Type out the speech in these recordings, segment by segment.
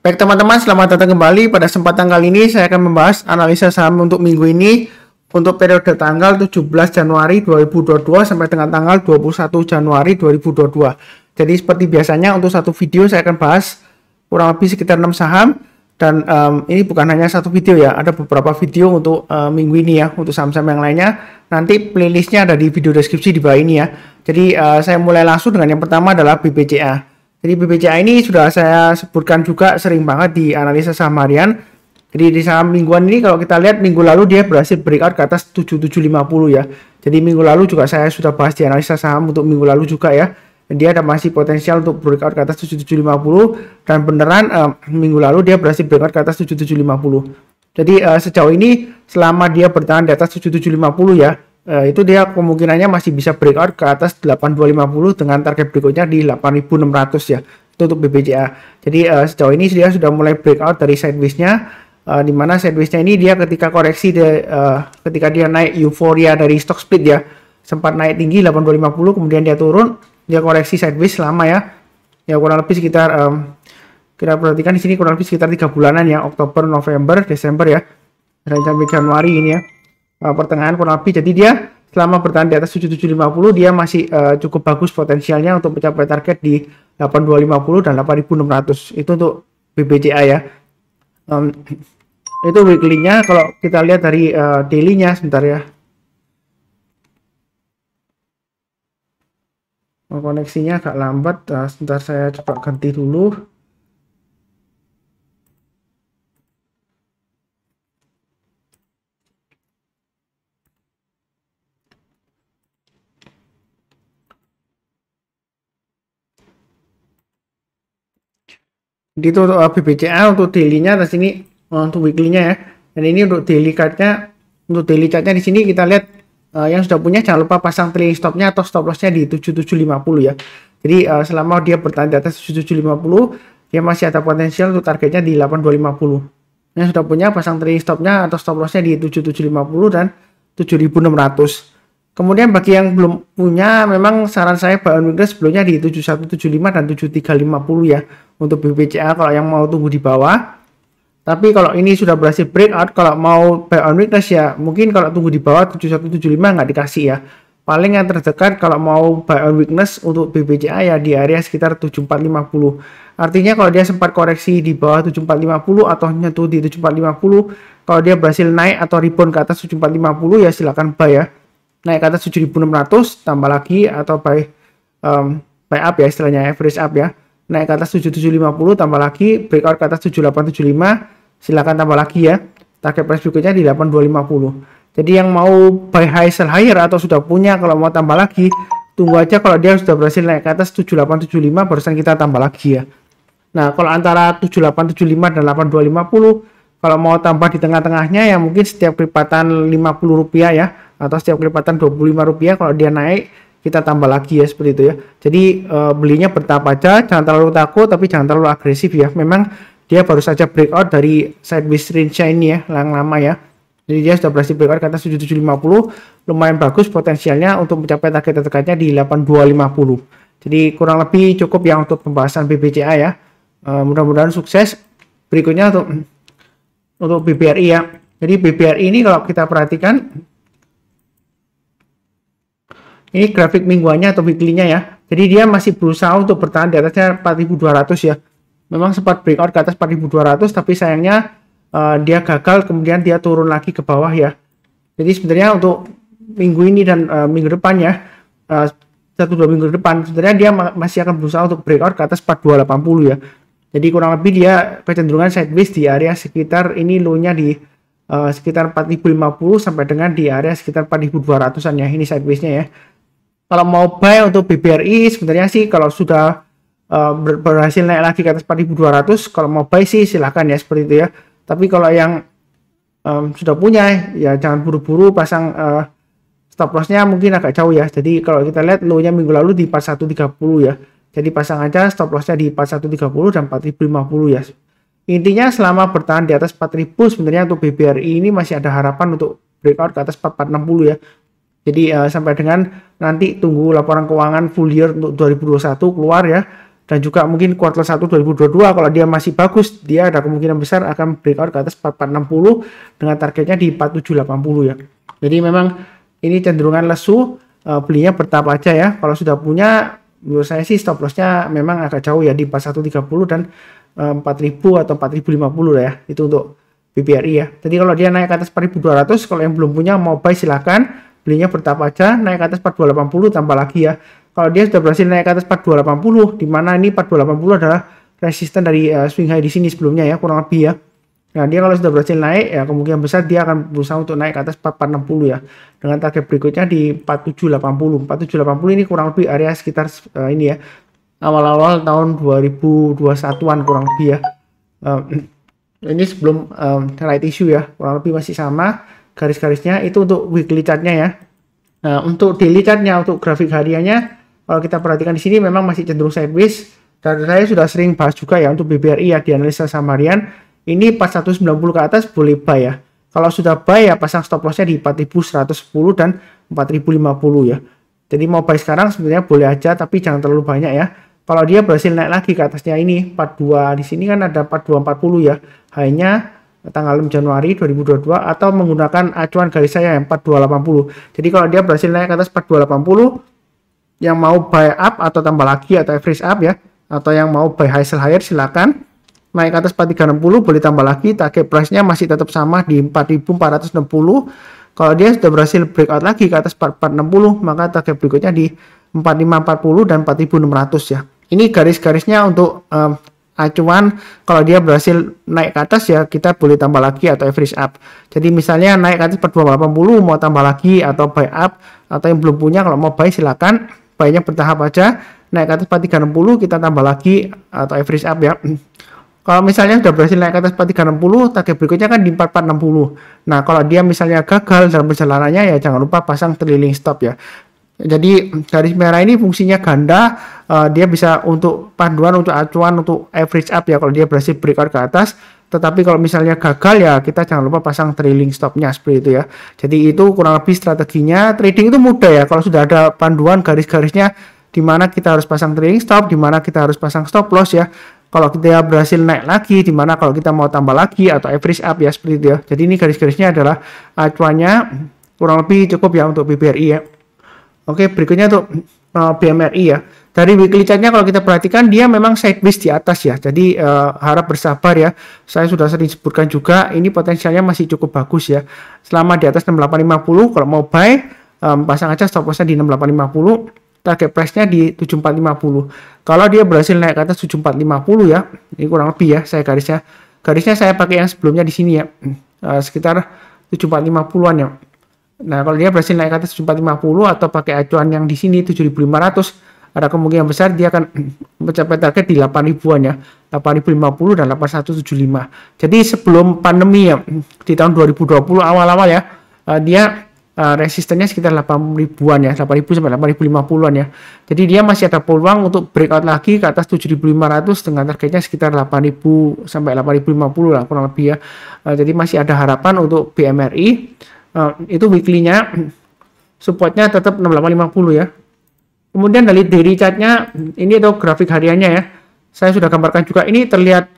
Baik teman-teman, selamat datang kembali. Pada kesempatan kali ini saya akan membahas analisa saham untuk minggu ini untuk periode tanggal 17 Januari 2022 sampai dengan tanggal 21 Januari 2022. Jadi seperti biasanya untuk satu video saya akan bahas kurang lebih sekitar 6 saham dan ini bukan hanya satu video ya, ada beberapa video untuk minggu ini ya, untuk saham-saham yang lainnya. Nanti playlistnya ada di video deskripsi di bawah ini ya. Jadi saya mulai langsung dengan yang pertama adalah BBCA. Jadi BBCA ini sudah saya sebutkan juga sering banget di analisa saham harian. Jadi di saham mingguan ini kalau kita lihat minggu lalu dia berhasil breakout ke atas 7750 ya. Jadi minggu lalu juga saya sudah bahas di analisa saham untuk minggu lalu juga ya. Dan dia ada masih potensial untuk breakout ke atas 7750 dan beneran minggu lalu dia berhasil breakout ke atas 7750. Jadi sejauh ini selama dia bertahan di atas 7750 ya, itu dia kemungkinannya masih bisa breakout ke atas 8250 dengan target berikutnya di 8600 ya. Itu untuk BBCA. Jadi sejauh ini dia sudah mulai breakout dari sideways-nya, di mana sideways-nya ini dia ketika koreksi ketika dia naik euforia dari stock split ya, sempat naik tinggi 8250 kemudian dia turun, dia koreksi sideways lama ya. Ya kurang lebih sekitar kita perhatikan di sini kurang lebih sekitar 3 bulanan ya, Oktober, November, Desember ya. Dan sampai Januari ini ya. Pertengahan kurang lebih. Jadi dia selama bertahan di atas 7750 dia masih cukup bagus potensialnya untuk mencapai target di 8250 dan 8600. Itu untuk BBCA ya. Itu weekly-nya. Kalau kita lihat dari daily-nya sebentar ya. Koneksinya agak lambat. Sebentar saya coba ganti dulu. Jadi itu untuk BBCA untuk daily-nya di sini, untuk weekly-nya ya. Dan ini untuk daily chart-nya, untuk daily chart-nya di sini kita lihat yang sudah punya jangan lupa pasang trailing stop-nya atau stop loss-nya di 7750 ya. Jadi selama dia bertahan di atas 7750, dia masih ada potensial untuk targetnya di 8250. Yang sudah punya pasang trailing stop-nya atau stop loss-nya di 7750 dan 7600. Kemudian bagi yang belum punya, memang saran saya buy on weakness sebelumnya di 7175 dan 7350 ya untuk BBCA kalau yang mau tunggu di bawah. Tapi kalau ini sudah berhasil breakout, kalau mau buy on weakness ya mungkin kalau tunggu di bawah 7175 nggak dikasih ya. Paling yang terdekat kalau mau buy on weakness untuk BBCA ya di area sekitar 7450. Artinya kalau dia sempat koreksi di bawah 7450 atau nyentuh di 7450, kalau dia berhasil naik atau rebound ke atas 7450 ya silakan buy ya. Naik ke atas 7600 tambah lagi atau buy up ya istilahnya, average up ya. Naik ke atas 7750 tambah lagi, breakout ke atas 7875 silakan tambah lagi ya. Target price berikutnya di 8250. Jadi yang mau buy high sell higher atau sudah punya, kalau mau tambah lagi tunggu aja kalau dia sudah berhasil naik ke atas 7875 barusan kita tambah lagi ya. Nah kalau antara 7875 dan 8250, kalau mau tambah di tengah-tengahnya ya mungkin setiap kelipatan Rp50 ya, atau setiap kelipatan Rp25 kalau dia naik kita tambah lagi ya, seperti itu ya. Jadi belinya bertahap aja, jangan terlalu takut tapi jangan terlalu agresif ya. Memang dia baru saja breakout dari sideways range ini ya, yang lama ya. Jadi dia sudah berhasil breakout ke atas 7750, lumayan bagus potensialnya untuk mencapai target terdekatnya di 8250. Jadi kurang lebih cukup ya untuk pembahasan BBCA ya. Mudah-mudahan sukses. Berikutnya untuk BBRI ya. Jadi BBRI ini kalau kita perhatikan, ini grafik mingguannya atau weekly-nya ya. Jadi dia masih berusaha untuk bertahan di atasnya 4200 ya. Memang sempat breakout ke atas 4200 tapi sayangnya dia gagal, kemudian dia turun lagi ke bawah ya. Jadi sebenarnya untuk minggu ini dan minggu depan ya, 1-2 minggu depan sebenarnya dia masih akan berusaha untuk breakout ke atas 4280 ya. Jadi kurang lebih dia kecenderungan sideways di area sekitar ini, low-nya di sekitar 4050 sampai dengan di area sekitar 4200-an ya. Ini sideways-nya ya. Kalau mau buy untuk BBRI sebenarnya sih kalau sudah berhasil naik lagi ke atas 4200, kalau mau buy sih silahkan ya, seperti itu ya. Tapi kalau yang sudah punya ya jangan buru-buru pasang stop loss-nya, mungkin agak jauh ya. Jadi kalau kita lihat low-nya minggu lalu di 4130 ya. Jadi pasang aja stop loss-nya di 4130 dan 4050 ya. Intinya selama bertahan di atas 4000 sebenarnya untuk BBRI ini masih ada harapan untuk breakout ke atas 4460 ya. Jadi sampai dengan nanti tunggu laporan keuangan full year untuk 2021 keluar ya. dan juga mungkin kuartal 1 2022 kalau dia masih bagus, dia ada kemungkinan besar akan breakout ke atas 4460 dengan targetnya di 4780 ya. Jadi memang ini cenderungan lesu, belinya bertahap aja ya. Kalau sudah punya, menurut saya sih stop lossnya memang agak jauh ya di 4130 dan 4000 atau 4050 lah ya. Itu untuk BBRI ya. Jadi kalau dia naik ke atas 4200, kalau yang belum punya mau buy silahkan, belinya bertahap aja, naik ke atas 4280 tambah lagi ya. Kalau dia sudah berhasil naik ke atas 4280, di mana ini 4280 adalah resisten dari swing high di sini sebelumnya ya, kurang lebih ya. Nah, dia kalau sudah berhasil naik ya kemungkinan besar dia akan berusaha untuk naik ke atas 4460 ya. Dengan target berikutnya di 4780. 4780 ini kurang lebih area sekitar ini ya. Awal-awal tahun 2021-an kurang lebih ya. Ini sebelum right issue ya, kurang lebih masih sama garis-garisnya. Itu untuk weekly chartnya ya. Untuk daily chartnya, untuk grafik hariannya, kalau kita perhatikan di sini memang masih cenderung sideways. Dan saya sudah sering bahas juga ya untuk BBRI ya di analisa saham harian. Ini 4190 ke atas boleh buy ya. Kalau sudah buy ya pasang stop lossnya di 4110 dan 4050 ya. Jadi mau buy sekarang sebenarnya boleh aja, tapi jangan terlalu banyak ya. Kalau dia berhasil naik lagi ke atasnya ini 42, di sini kan ada 4240 ya. Hanya tanggal 6 Januari 2022 atau menggunakan acuan garis saya yang 4280. Jadi kalau dia berhasil naik ke atas 4280, yang mau buy up atau tambah lagi atau average up ya, atau yang mau buy high sell higher silakan. Naik ke atas 4360 boleh tambah lagi, target price-nya masih tetap sama di 4460. Kalau dia sudah berhasil breakout lagi ke atas 4460, maka target berikutnya di 4540 dan 4600 ya. Ini garis-garisnya untuk acuan kalau dia berhasil naik ke atas ya, kita boleh tambah lagi atau average up. Jadi misalnya naik ke atas 4280 mau tambah lagi atau buy up, atau yang belum punya kalau mau buy silakan, buy-nya bertahap aja. Naik ke atas 4360 kita tambah lagi atau average up ya. Kalau misalnya sudah berhasil naik ke atas 4360, target berikutnya kan di 4460. Nah, kalau dia misalnya gagal dalam perjalanannya ya jangan lupa pasang trailing stop ya. Jadi garis merah ini fungsinya ganda, dia bisa untuk panduan, untuk acuan, untuk average up ya kalau dia berhasil breakout ke atas. Tetapi kalau misalnya gagal ya kita jangan lupa pasang trailing stopnya seperti itu ya. Jadi itu kurang lebih strateginya. Trading itu mudah ya kalau sudah ada panduan garis-garisnya di mana kita harus pasang trailing stop, di mana kita harus pasang stop loss ya. Kalau kita berhasil naik lagi, di mana kalau kita mau tambah lagi atau average up ya seperti itu ya. Jadi ini garis-garisnya adalah acuannya kurang lebih cukup ya untuk BBRI ya. Oke, berikutnya untuk BMRI ya. Dari weekly chartnya kalau kita perhatikan dia memang sideways di atas ya. Jadi harap bersabar ya. Saya sudah sering sebutkan juga ini potensialnya masih cukup bagus ya. Selama di atas 6850 kalau mau buy pasang aja stop lossnya di 6850. Target price-nya di 7450. Kalau dia berhasil naik ke atas 7450 ya, ini kurang lebih ya saya garisnya. Garisnya saya pakai yang sebelumnya di sini ya, sekitar 7450-an ya. Nah, kalau dia berhasil naik ke atas 7450 atau pakai acuan yang di sini 7500, ada kemungkinan besar dia akan mencapai target di 8000-an ya, 8050 dan 8175. Jadi sebelum pandemi ya, di tahun 2020 awal-awal ya, dia resistennya sekitar 8000-an ya, 8000 sampai 8050-an ya. Jadi dia masih ada peluang untuk breakout lagi ke atas 7500 dengan targetnya sekitar 8000 sampai 8050 lah kurang lebih ya. Jadi masih ada harapan untuk BMRI. Itu weekly-nya supportnya tetap 6850 ya. Kemudian dari daily chart-nya ini itu grafik hariannya ya. Saya sudah gambarkan juga, ini terlihat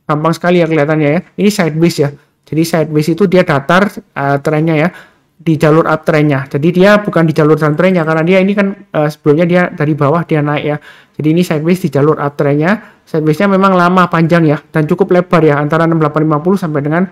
gampang sekali ya kelihatannya ya. Ini sideways ya. Jadi sideways itu dia datar trennya ya, di jalur uptrendnya. Jadi dia bukan di jalur downtrendnya karena dia ini kan sebelumnya dia dari bawah dia naik ya. Jadi ini sideways di jalur uptrendnya. Sidewaysnya memang lama panjang ya dan cukup lebar ya, antara 6850 sampai dengan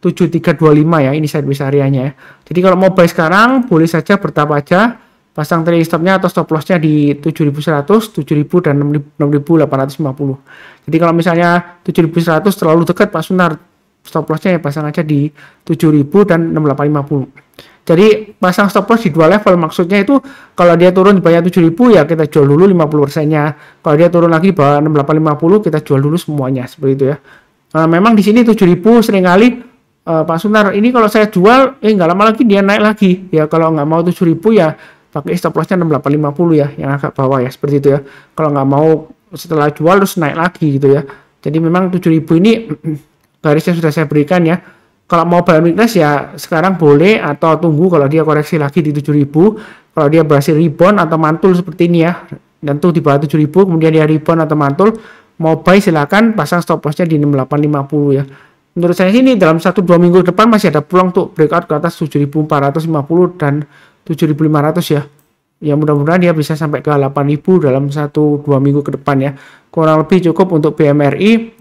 7325 ya. Ini sideways areanya ya. Jadi kalau mau buy sekarang boleh saja bertahap aja, pasang trailing stopnya atau stop lossnya di 7100, 7000 dan 6850. Jadi kalau misalnya 7100 terlalu dekat Pak Sunar, stop lossnya ya pasang aja di 7000 dan 6850. Jadi pasang stop loss di dua level, maksudnya itu kalau dia turun di bawah 7000 ya kita jual dulu 50%-nya. Kalau dia turun lagi di bawah 6850 kita jual dulu semuanya seperti itu ya. Memang di sini 7000 seringkali Pak Sunar ini kalau saya jual nggak lama lagi dia naik lagi ya. Kalau nggak mau 7000 ya pakai stop lossnya 6850 ya, yang agak bawah ya seperti itu ya. Kalau nggak mau setelah jual terus naik lagi gitu ya. Jadi memang 7000 ini garisnya sudah saya berikan ya. Kalau mau buy weakness ya sekarang boleh, atau tunggu kalau dia koreksi lagi di 7000. Kalau dia berhasil rebound atau mantul seperti ini ya, dan tuh di bawah 7000, kemudian dia rebound atau mantul, mau buy silakan pasang stop lossnya di 6850 ya. Menurut saya ini dalam 1-2 minggu ke depan masih ada peluang untuk breakout ke atas 7450 dan 7500 ya. Ya mudah-mudahan dia bisa sampai ke 8000 dalam 1-2 minggu ke depan ya. Kurang lebih cukup untuk BMRI.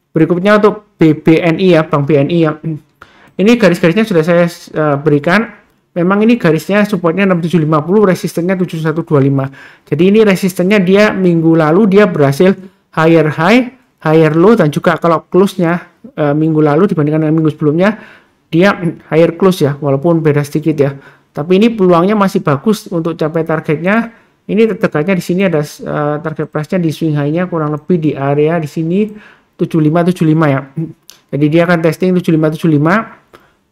Berikutnya untuk BBNI ya, Bank BNI ya. Ini garis-garisnya sudah saya berikan. Memang ini garisnya supportnya 6750, resistennya 7125. Jadi ini resistennya dia minggu lalu dia berhasil higher high, higher low, dan juga kalau close-nya minggu lalu dibandingkan dengan minggu sebelumnya dia higher close ya, walaupun beda sedikit ya. Tapi ini peluangnya masih bagus untuk capai targetnya. Ini dekatnya di sini ada target price-nya di swing high-nya kurang lebih di area di sini 7575 ya. Jadi dia akan testing 7575.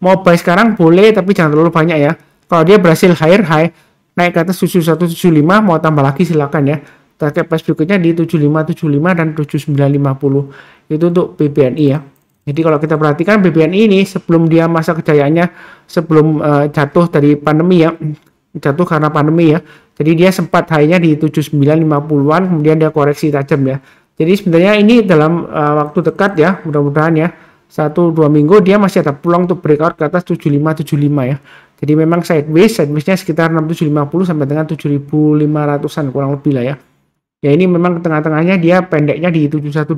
Mau buy sekarang boleh, tapi jangan terlalu banyak ya. Kalau dia berhasil higher high, naik ke atas 7175, mau tambah lagi silakan ya. Target price berikutnya di 7575 dan 7950. Itu untuk BBNI ya. Jadi kalau kita perhatikan BBNI ini sebelum dia masa kejayaannya, sebelum jatuh dari pandemi ya, jatuh karena pandemi ya. Jadi dia sempat high-nya di 7950-an, kemudian dia koreksi tajam ya. Jadi sebenarnya ini dalam waktu dekat ya, mudah-mudahan ya 1-2 minggu dia masih ada peluang untuk breakout ke atas 7575 ya. Jadi memang sideways-nya sekitar 6750 sampai dengan 7500-an kurang lebih lah ya. Ya ini memang tengah-tengahnya dia pendeknya di 7125.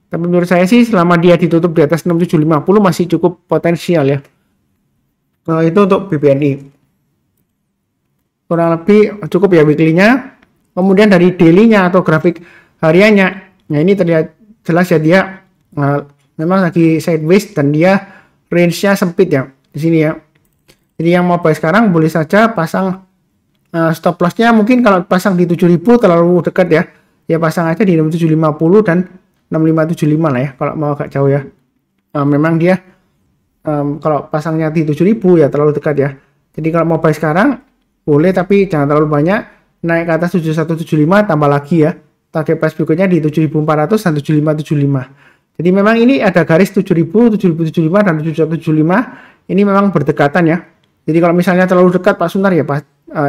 Tapi menurut saya sih selama dia ditutup di atas 6750 masih cukup potensial ya. Nah, itu untuk BBNI. Kurang lebih cukup ya weekly-nya. Kemudian dari daily-nya atau grafik hariannya. Nah, ini terlihat jelas ya dia memang lagi sideways dan dia range-nya sempit ya di sini ya. Jadi yang mau buy sekarang boleh saja pasang stop loss-nya, mungkin kalau pasang di 7000 terlalu dekat ya. Ya pasang aja di 6750 dan 6575 lah ya kalau mau agak jauh ya. Memang dia kalau pasangnya di 7000 ya terlalu dekat ya. Jadi kalau mau buy sekarang boleh, tapi jangan terlalu banyak. Naik ke atas 7175 tambah lagi ya. Target price berikutnya di 7400 dan 7575. Jadi memang ini ada garis 7000, 7075 dan 7175. Ini memang berdekatan ya. Jadi kalau misalnya terlalu dekat Pak Sunar ya,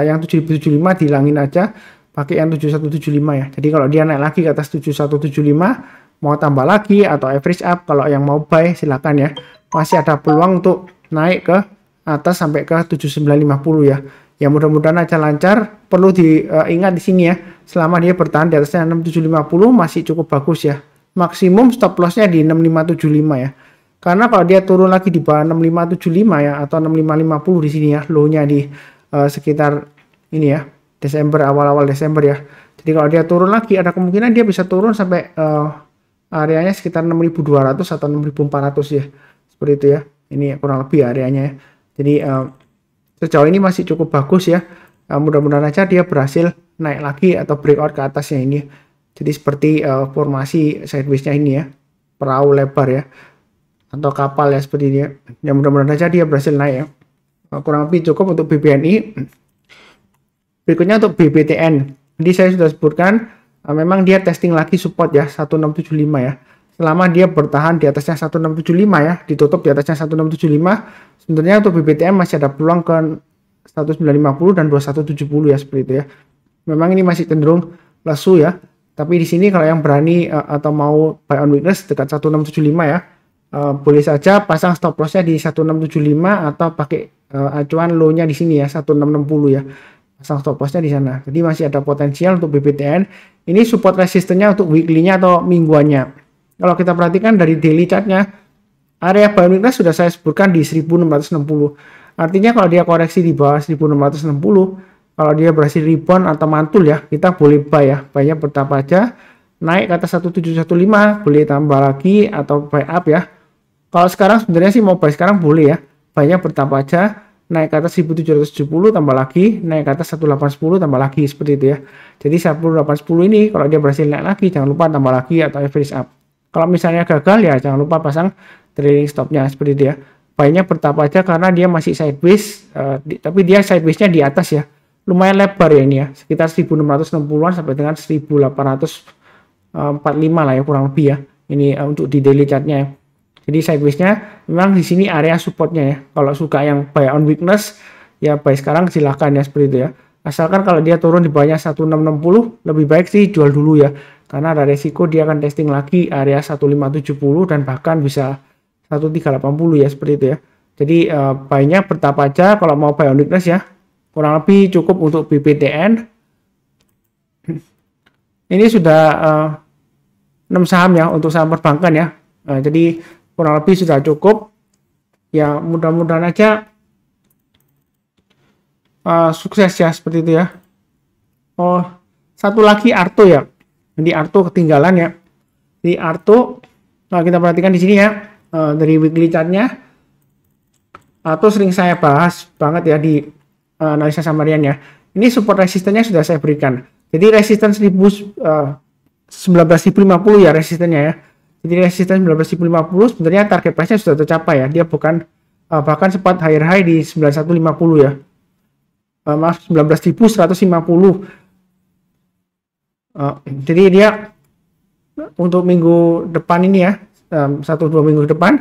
yang 7075 dihilangin aja, pakai yang 7175 ya. Jadi kalau dia naik lagi ke atas 7175, mau tambah lagi atau average up, kalau yang mau buy silakan ya. Masih ada peluang untuk naik ke atas sampai ke 7950 ya. Ya mudah-mudahan aja lancar. Perlu diingat di sini ya, selama dia bertahan di atasnya 6750 masih cukup bagus ya. Maksimum stop lossnya di 6575 ya. Karena kalau dia turun lagi di bawah 6575 ya atau 6550 di sini ya, low-nya di sekitar ini ya, Desember, awal-awal Desember ya. Jadi kalau dia turun lagi ada kemungkinan dia bisa turun sampai areanya sekitar 6200 atau 6400 ya. Seperti itu ya. Ini kurang lebih areanya ya. Jadi sejauh ini masih cukup bagus ya. Mudah-mudahan aja dia berhasil naik lagi atau breakout ke atasnya ini. Jadi seperti formasi sideways-nya ini ya. Perahu lebar ya. Atau kapal ya seperti ini ya. Ya mudah-mudahan aja dia berhasil naik ya. Kurang lebih cukup untuk BBNI. Berikutnya untuk BBTN. Jadi saya sudah sebutkan memang dia testing lagi support ya 1675 ya. Selama dia bertahan di atasnya 1675 ya, ditutup di atasnya 1675, sebenarnya untuk BBTN masih ada peluang ke 1950 dan 2170 ya seperti itu ya. Memang ini masih cenderung lesu ya. Tapi di sini kalau yang berani atau mau buy on weakness dekat 1675 ya, boleh saja pasang stop lossnya di 1675 atau pakai acuan low-nya di sini ya 1660 ya. Pasang stop lossnya di sana. Jadi masih ada potensial untuk BBTN. Ini support resistennya untuk weekly-nya atau mingguannya. Kalau kita perhatikan dari daily chart-nya, area buy on weakness sudah saya sebutkan di 1660. Artinya kalau dia koreksi di bawah 1660, kalau dia berhasil rebound atau mantul ya, kita boleh buy ya. Buy-nya bertahap aja. Naik ke atas 1715, boleh tambah lagi atau buy up ya. Kalau sekarang sebenarnya sih mau buy sekarang boleh ya. Buy-nya bertahap aja. Naik ke atas 1770 tambah lagi, naik ke atas 1810 tambah lagi seperti itu ya. Jadi 1810 ini kalau dia berhasil naik lagi jangan lupa tambah lagi atau average up. Kalau misalnya gagal ya jangan lupa pasang trailing stopnya seperti itu ya. Buy-nya bertahap aja karena dia masih sideways, tapi dia sideways-nya di atas ya. Lumayan lebar ya ini ya, sekitar 1660-an sampai dengan 1845 lah ya kurang lebih ya. Ini untuk di daily chart-nya ya. Jadi sideways-nya memang di sini area supportnya ya. Kalau suka yang buy on weakness ya buy sekarang silahkan ya seperti itu ya. Asalkan kalau dia turun di bawahnya 1660 lebih baik sih jual dulu ya, karena ada resiko dia akan testing lagi area 1570 dan bahkan bisa 1380 ya, seperti itu ya. Jadi buy-nya bertahap aja kalau mau buy on weakness ya. Kurang lebih cukup untuk BPTN. Ini sudah 6 saham ya untuk saham perbankan ya. Jadi kurang lebih sudah cukup. Ya mudah-mudahan aja sukses ya, seperti itu ya. Oh, satu lagi Arto ya. Jadi Arto ketinggalan ya. Di Arto, nah kita perhatikan di sini ya, dari weekly chartnya, Arto sering saya bahas banget ya di analisa samarian ya. Ini support resistennya sudah saya berikan. Jadi resisten 19.050 ya resistennya ya. Jadi resisten 19.050 sebenarnya target price-nya sudah tercapai ya. Dia bukan bahkan sempat higher high di 9150 ya. Maaf, 19.150. Jadi dia untuk minggu depan ini ya, 1-2 minggu depan,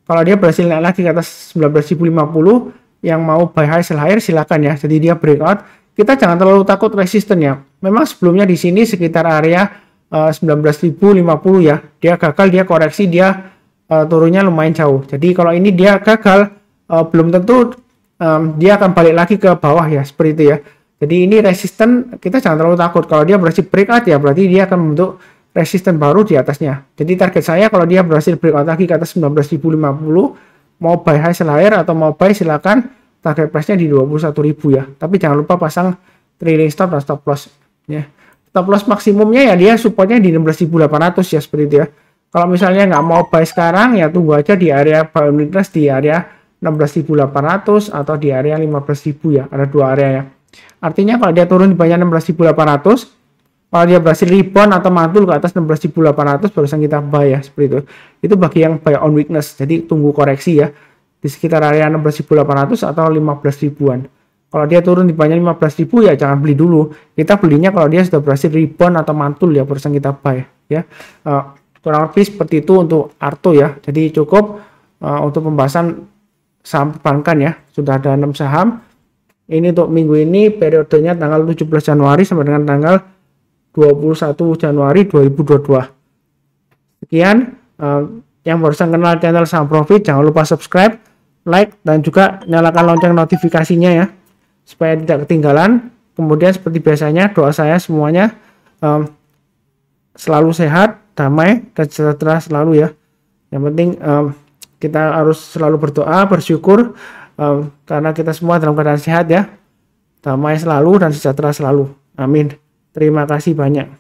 kalau dia berhasil naik lagi ke atas 19.050, yang mau buy high sell higher silakan ya. Jadi dia breakout. Kita jangan terlalu takut resisten ya. Memang sebelumnya di sini sekitar area 19.050 ya. Dia gagal, dia koreksi, dia turunnya lumayan jauh. Jadi kalau ini dia gagal, belum tentu dia akan balik lagi ke bawah ya, seperti itu ya. Jadi ini resisten, kita jangan terlalu takut. Kalau dia berhasil breakout ya berarti dia akan membentuk resisten baru di atasnya. Jadi target saya kalau dia berhasil breakout lagi ke atas 19.050, mau buy high sell higher atau mau buy silakan, target price-nya di 21.000 ya. Tapi jangan lupa pasang trailing stop dan stop loss ya. Stop loss maksimumnya ya dia supportnya di 16.800 ya, seperti itu ya. Kalau misalnya nggak mau buy sekarang ya tunggu aja di area buy on weakness di area 16.800 atau di area 15.000 ya. Ada dua area ya. Artinya kalau dia turun di bawah 16.800, kalau dia berhasil rebound atau mantul ke atas 16.800 barusan kita buy ya, seperti itu. Itu bagi yang buy on weakness. Jadi tunggu koreksi ya di sekitar area 16.800 atau 15.000-an. Kalau dia turun di bawah 15.000 ya jangan beli dulu. Kita belinya kalau dia sudah berhasil rebound atau mantul ya barusan kita buy ya. Kurang lebih seperti itu untuk Arto ya. Jadi cukup untuk pembahasan saham perbankan ya. Sudah ada 6 saham. Ini untuk minggu ini periodenya tanggal 17 Januari sampai dengan tanggal 21 Januari 2022. Sekian yang barusan kenal channel Saham Profit, jangan lupa subscribe, like, dan juga nyalakan lonceng notifikasinya ya, supaya tidak ketinggalan. Kemudian seperti biasanya doa saya semuanya selalu sehat, damai, dan sejahtera selalu ya. Yang penting kita harus selalu berdoa, bersyukur, karena kita semua dalam keadaan sehat ya, damai selalu dan sejahtera selalu. Amin. Terima kasih banyak.